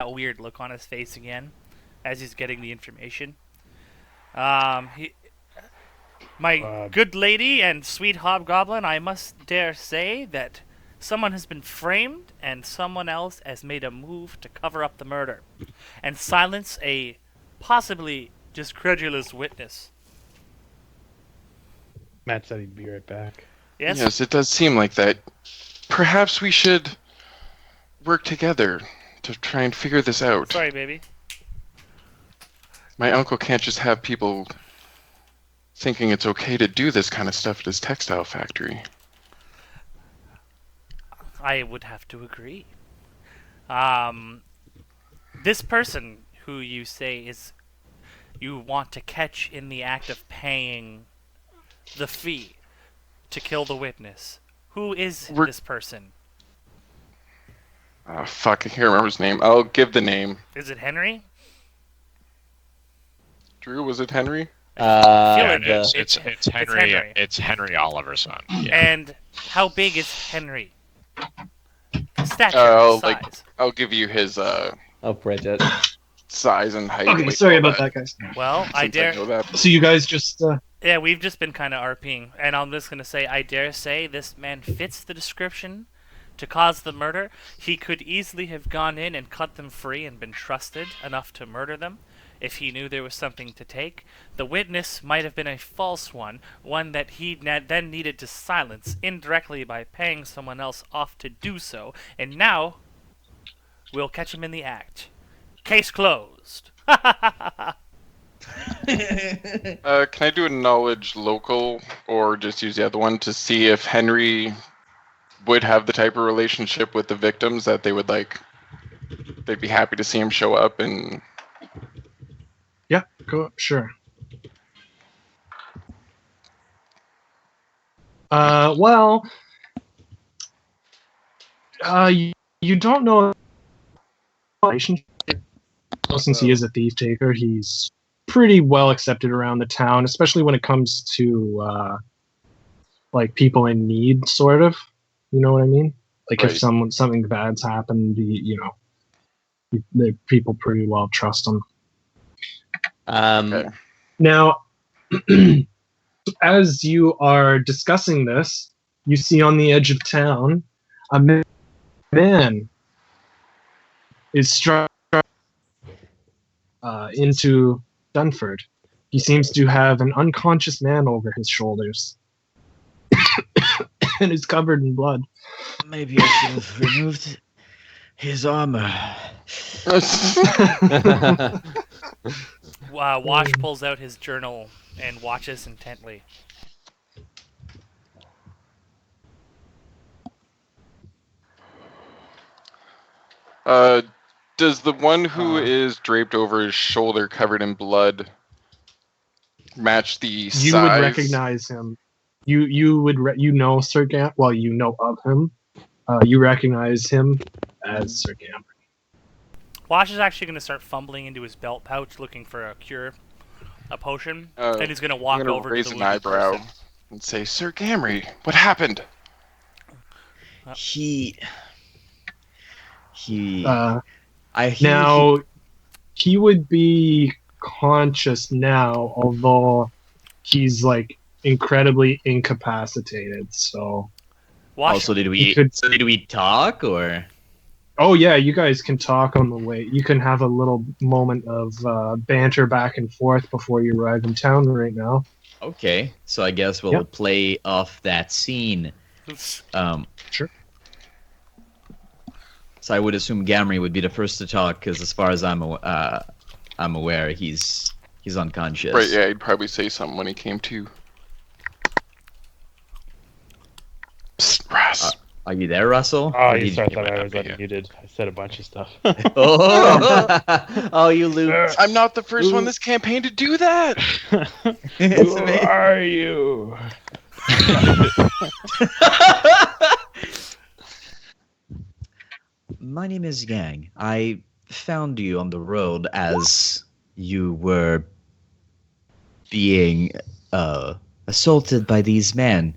that weird look on his face again as he's getting the information. My good lady and sweet hobgoblin, I must dare say that someone has been framed and someone else has made a move to cover up the murder and silence a possibly discredulous witness. Matt said he'd be right back. Yes? Yes, it does seem like that. Perhaps we should work together to try and figure this out. Sorry, baby. My uncle can't just have people thinking it's okay to do this kind of stuff at his textile factory. I would have to agree. This person who you say is you want to catch in the act of paying the fee to kill the witness. Who is this person? Fuck, I can't remember his name. I'll give the name. Is it Henry? Drew, was it Henry? It's Henry. It's Henry Oliver's son. Yeah. And how big is Henry? Stature, size. I'll give you his Bridget. size and height. Okay, sorry about that, guys. Well, I dare. So you guys just. Yeah, we've just been kind of RPing, and I'm just gonna say, I dare say this man fits the description to cause the murder. He could easily have gone in and cut them free and been trusted enough to murder them if he knew there was something to take. The witness might have been a false one that he then needed to silence indirectly by paying someone else off to do so, and now we'll catch him in the act. Case closed. Can I do a knowledge local, or just use the other one to see if Henry would have the type of relationship with the victims that they would they'd be happy to see him show up and... Yeah, go, sure. You don't know relationship. Since he is a thief taker, he's pretty well accepted around the town, especially when it comes to people in need, sort of. You know what I mean? Like right. If something bad's happened, the people pretty well trust him. Okay. Now, as you are discussing this, you see on the edge of town a man is struck into Dunford. He seems to have an unconscious man over his shoulders and is covered in blood. Maybe I should have removed his armor. Wash pulls out his journal and watches intently. Does the one who is draped over his shoulder covered in blood match the size? You would recognize him. You would know Sir Gam. Well, you know of him. You recognize him as Sir Gam. Wash is actually going to start fumbling into his belt pouch looking for a potion. Then he's going to walk over to the an eyebrow person and say, "Sir Gamry, what happened?" He would be conscious now, although he's incredibly incapacitated. So. Also, did we talk or? Oh yeah, you guys can talk on the way. You can have a little moment of banter back and forth before you arrive in town right now. Okay, so I guess we'll play off that scene. Sure. So I would assume Gamry would be the first to talk, because as far as I'm aware, he's unconscious. Right, yeah, he'd probably say something when he came to. Psst, Russ. Are you there, Russell? Oh, you thought I was unmuted. I said a bunch of stuff. Oh, you looped. I'm not the first one this campaign to do that. Who are you? My name is Yang. I found you on the road as you were being assaulted by these men.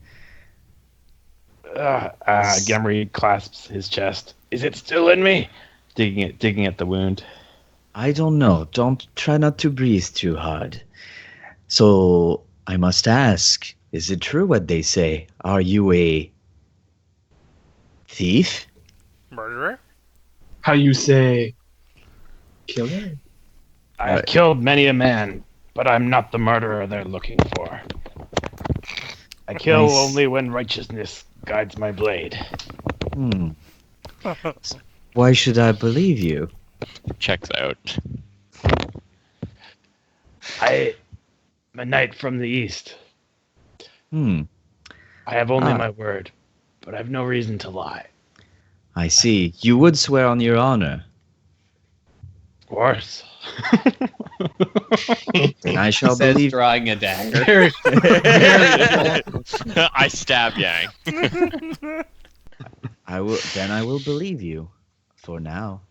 Gamry clasps his chest. Is it still in me? digging at the wound. I don't know. Don't try not to breathe too hard. So, I must ask, is it true what they say? Are you a thief? Murderer? How you say killer? I've killed many a man, but I'm not the murderer they're looking for. I kill Nice. only when righteousness guides my blade. Why should I believe you? Checks out. I'm a knight from the east. Hmm, I have only Ah. my word, but I've no reason to lie. I see. You would swear on your honor. Of course. Then I shall Says believe. drawing a dagger. Very, I stab Yang. I will believe you. For now.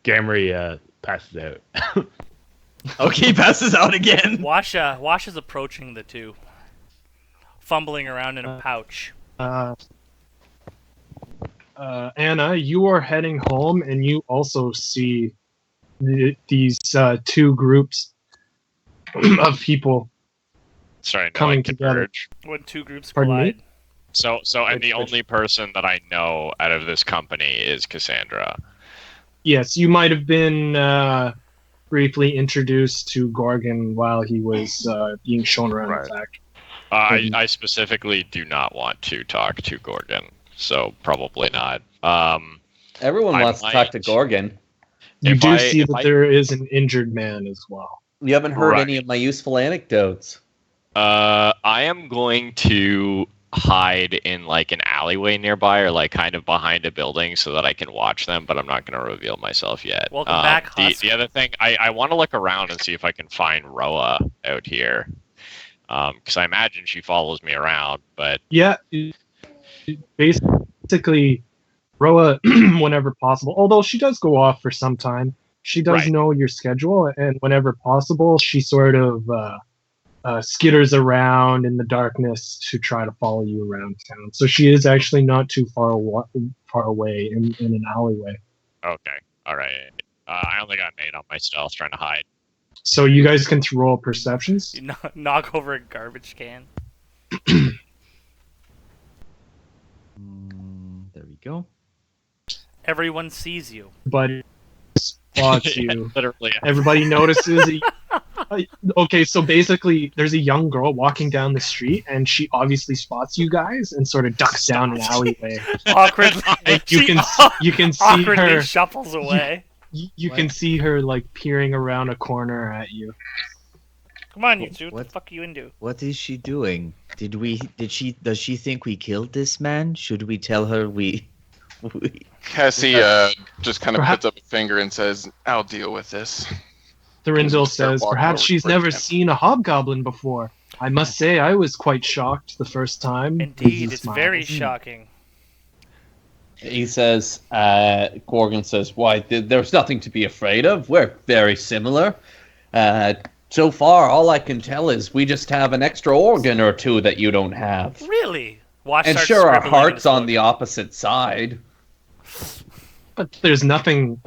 Gamry passes out. Okay, passes out again. Wash is approaching the two, fumbling around in a pouch. Anna, you are heading home, and you also see these two groups of people. Sorry, no, Coming I together. converge. When two groups Pardon me? collide. So and the Which- only person that I know out of this company is Kassandra. Yes, you might have been briefly introduced to Gorgon while he was being shown around Right. the factory. I specifically do not want to talk to Gorgon, so probably not. Everyone I wants to talk to might- Gorgon. You If do I- see if that I- there is an injured man as well. You haven't heard Right. any of my useful anecdotes. I am going to hide in like an alleyway nearby or like kind of behind a building so that I can watch them, but I'm not going to reveal myself yet. Welcome back, Husk. the other thing, I want to look around and see if I can find Roa out here. Because I imagine she follows me around, but Yeah, basically, Roa, whenever possible, although she does go off for some time, she does Right. know your schedule, and whenever possible, she sort of skitters around in the darkness to try to follow you around town. So she is actually not too far away in an alleyway. okay. All right. I only got an 8 on my stealth trying to hide. So you guys can roll perceptions. You knock over a garbage can. There we go. Everyone sees you. But spots you. Literally. Everybody notices. Okay, so basically, there's a young girl walking down the street, and she obviously spots you guys and sort of ducks down an alleyway. Awkwardly, And you she can see awkwardly her. shuffles away. You can see her like peering around a corner at you. Come on, you two. What the What? fuck are you into? What is she doing? Does she think we killed this man? Should we tell her we Cassie just kind of Perhaps- puts up a finger and says, "I'll deal with this." Thrindil Start says, walking perhaps over she's towards never him. seen a hobgoblin before. I must say, I was quite shocked the first time. Indeed, He it's very smiles. shocking. He says, Gorgon says, why, there's nothing to be afraid of. We're very similar. So far, all I can tell is we just have an extra organ or two that you don't have. Really? Wash And starts sure, our scribbling in heart's his on book. the opposite side. But there's nothing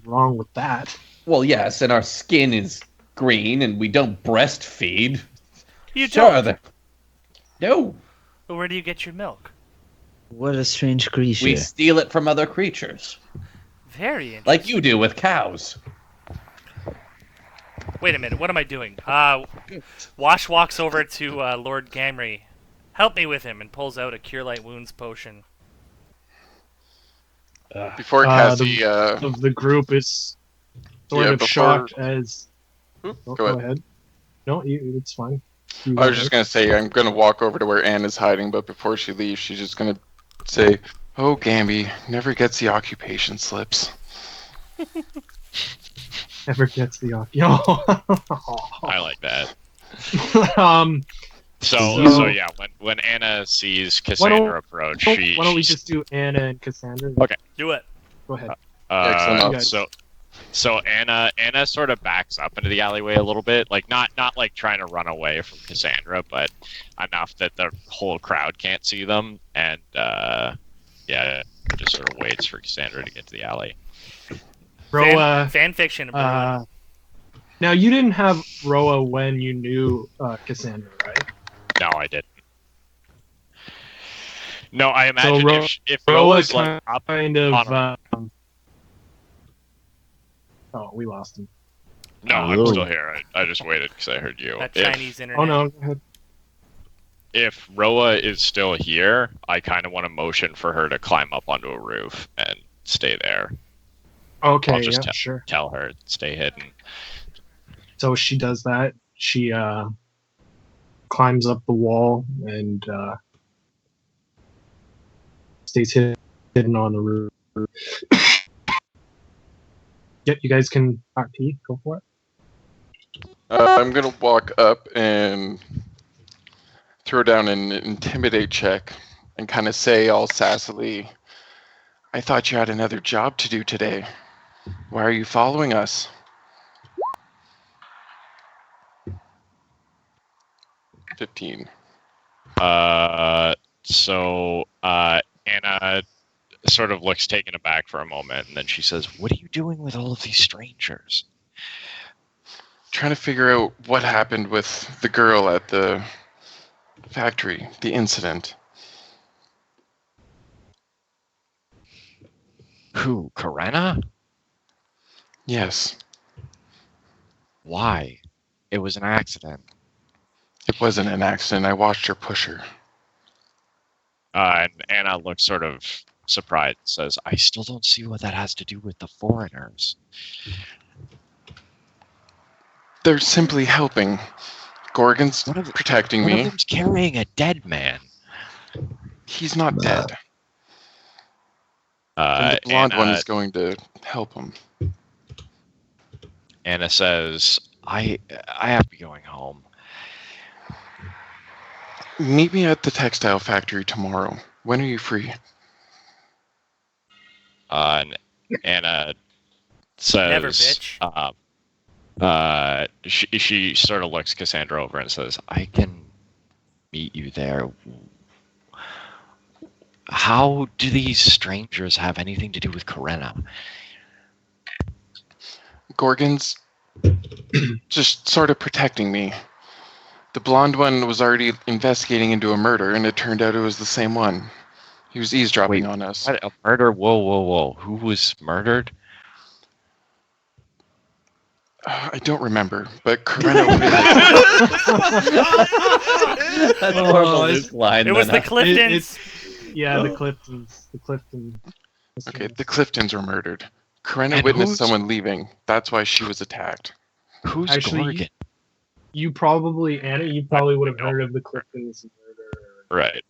wrong with that. Well, yes, and our skin is green, and we don't breastfeed. You Sure, don't. no, But where do you get your milk? What a strange creature. we steal it from other creatures, Very interesting. like you do with cows. Wait a minute, what am I doing? Wash walks over to Lord Gamry. Help me with him, and pulls out a Cure Light Wounds potion. Before Cassie, Of the group is sort Yeah, of before- shocked as. Oh, go ahead. No, it's fine. You I go was just gonna say I'm gonna walk over to where Anne is hiding, but before she leaves, she's just gonna say, "Oh, Gamby never gets the occupation slips." Never gets the I like that. um. So yeah, when Anna sees Cassandra approach, she Why don't we she- just do Anna and Cassandra? Okay. Do it. Go ahead. Excellent. So Anna sort of backs up into the alleyway a little bit, like not like trying to run away from Cassandra, but enough that the whole crowd can't see them, and yeah, just sort of waits for Cassandra to get to the alley. Roa, Fan fiction. now you didn't have Roa when you knew Cassandra, right? No, I didn't. No, I imagine if Roa Roa's like up kind of. on Oh, we lost him. No, I'm Hello. still here. I just waited because I heard you. That Chinese internet. Oh no, go ahead. If Roa is still here, I kind of want to motion for her to climb up onto a roof and stay there. Okay, I'll just sure. Tell her to stay hidden. So she does that. She climbs up the wall and stays hidden on the roof. Yep, you guys can RP. Go for it. I'm gonna walk up and throw down an intimidate check and kind of say all sassily, "I thought you had another job to do today. Why are you following us?" $15. So Anna sort of looks taken aback for a moment, and then she says, "What are you doing with all of these strangers?" Trying to figure out what happened with the girl at the factory, the incident. Who, Karena? Yes, Why? It was an accident. it wasn't an accident. I watched her push her. And Anna looks sort of surprised and says, "I still don't see what that has to do with the foreigners." They're simply helping. Gorgon's protecting One of me. them's carrying a dead man. He's not dead. And the blonde one is going to help him. Anna says, I have to be going home. Meet me at the textile factory tomorrow. When are you free? And Anna says, Never, bitch. She sort of looks Cassandra over and says, "I can meet you there. How do these strangers have anything to do with Karena?" Gorgon's just sort of protecting me. The blonde one was already investigating into a murder, and it turned out it was the same one. He was eavesdropping on us. What, a murder? Whoa. Who was murdered? I don't remember, but Karena That's more of a loose line. It was than the Cliftons. Yeah, the Cliftons. The Clifton. Okay, the Cliftons were murdered. Karena And witnessed who's- someone leaving. That's why she was attacked. Who's Actually, Gorgon? Anna, you probably would have heard of the Cliftons murder. Right.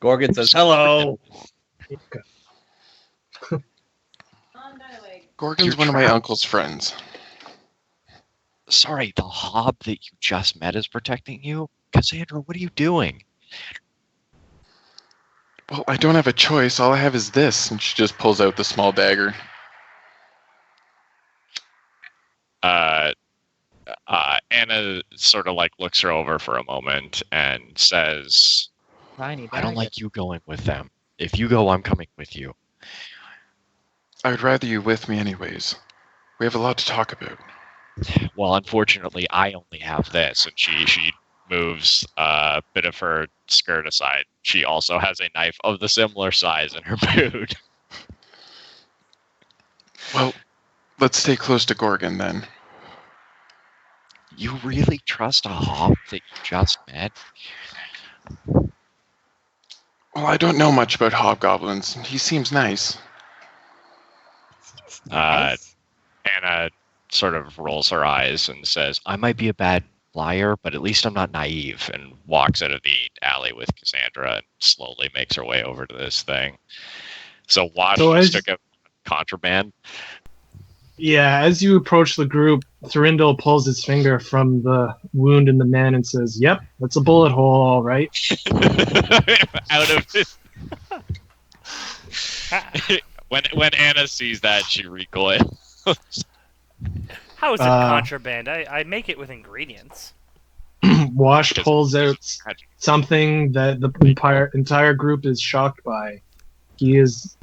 Gorgon says, "Hello." Gorgon's You're one of my trapped. uncle's friends. Sorry, the hob that you just met is protecting you? Cassandra, what are you doing? Well, I don't have a choice. All I have is this. And she just pulls out the small dagger. Anna sort of like looks her over for a moment and says, "I don't like you going with them. If you go, I'm coming with you." I would rather you with me anyways. We have a lot to talk about. Well, unfortunately, I only have this, and she moves a bit of her skirt aside. She also has a knife of the similar size in her boot. Well, let's stay close to Gorgon then. You really trust a hob that you just met? Well, I don't know much about hobgoblins. He seems nice. Anna sort of rolls her eyes and says, "I might be a bad liar, but at least I'm not naive," and walks out of the alley with Cassandra and slowly makes her way over to this thing. So Watch just took a contraband. Yeah, as you approach the group, Thrindil pulls his finger from the wound in the man and says, "Yep, that's a bullet hole, all right." Out of it. When Anna sees that, she recoils. How is it contraband? I make it with ingredients. Wash pulls out something that the entire group is shocked by. He is